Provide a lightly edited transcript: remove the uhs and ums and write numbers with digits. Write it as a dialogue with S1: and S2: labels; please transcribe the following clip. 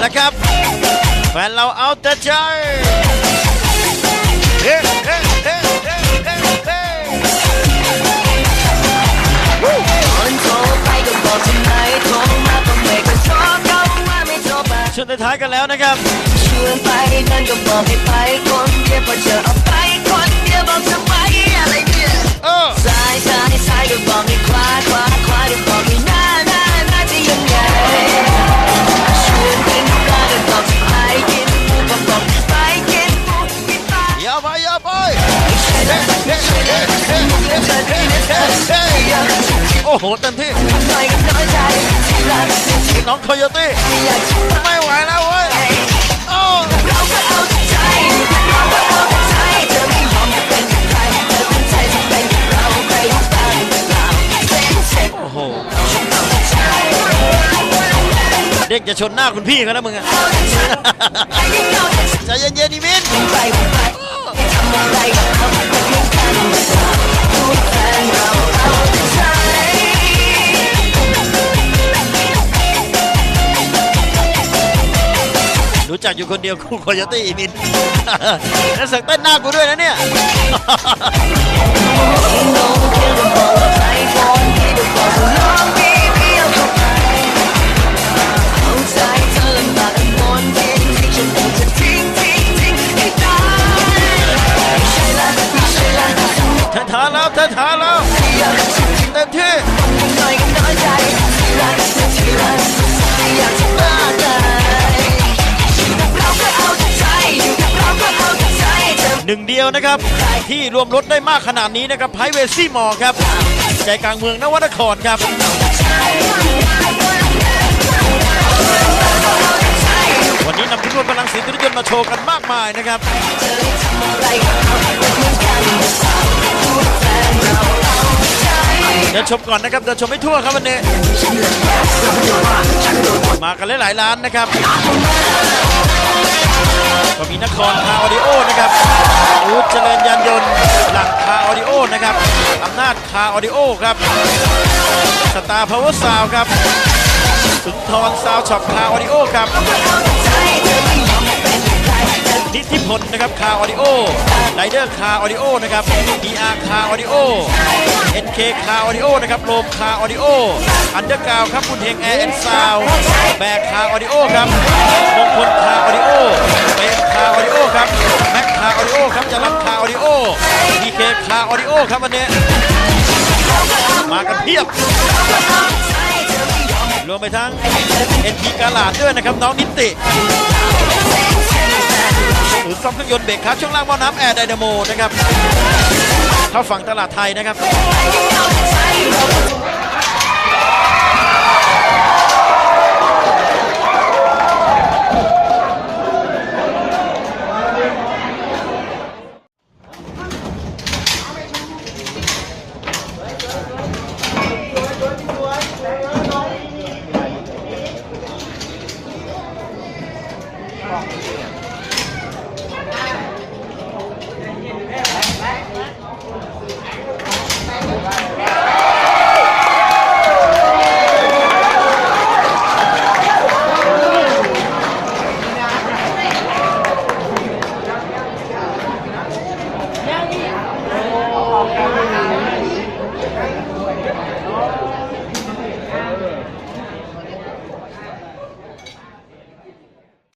S1: ละครับแฟนเราเอาแต่ใจเฮ้เฮ้เฮ้เฮ้เฮ้เฮ้ช่วงท้ายกันแล้วนะครับชวนไปนั่นก็บอกให้ไปคนเดียวพอเจอเอาไปคนเดียวบอกจะไปอะไรเนี่ยซ้ายก็บอกให้ขวาก็บอกให้หน้าจะยังไงชวนกินปลาก็บอกให้ไปกินหมูก็บอกให้ไปกินหมูอย่าไปโอ้โหเต็มที่น้องโคโยตี้ไม่ไหวแล้วเว้ยโอ้โหเด็กจะชนหน้าคุณพี่เขานะมึงอะใจเย็นๆนี่มินรู้จักอยู่คนเดียวคู่โคโยตี้มินแล้วสักเต้นหน้ากูด้วยนะเนี่ยท้าแล้วเต็มที่หนึ่งเดียวนะครับที่รวมรถได้มากขนาดนี้นะครับไฮเวย์ซี่มอครับใจกลางเมืองนวนครครับวันนี้นำทุนรถพลังสีตุนิยนต์มาโชว์กันมากมายนะครับเดี๋ยวชมก่อนนะครับเดี๋ยวชมไม่ทั่วครับวันนี้มากันหลายร้านนะครับก็มีนครคาร์ออดิโอนะครับอู๊ดเจริญยานยนต์หลังคาร์ออดิโอนะครับอำนาจคาร์ออดิโอครับสตาร์พาวเวอร์ซาวครับสุนทรซาวช็อปคาร์ออดิโอครับนิติพลนะครับคาร์ออดิโอไรเดอร์คาร์ออดิโอนะครับ DR คาร์ออดิโอ NK คาร์ออดิโอนะครับโรมคาร์ออดิโออันเดอร์กราวครับคุณเฮงแอร์แอนด์ซาวแบกคาร์ออดิโอครับมงคลคาร์ออดิโอเบนคาร์ออดิโอครับแม็กคาร์ออดิโอครับจะรับคาร์ออดิโอ DK คาร์ออดิโอครับวันนี้มากันเพียบรวมไปทั้ง NT กาลาดด้วยนะครับน้องนิติหรือซ่อมเครื่องยนต์เบรกคัสช่วงล่างหม้อน้ำแอร์ไดนาโมนะครับเข้าฝั่งตลาดไทยนะครับ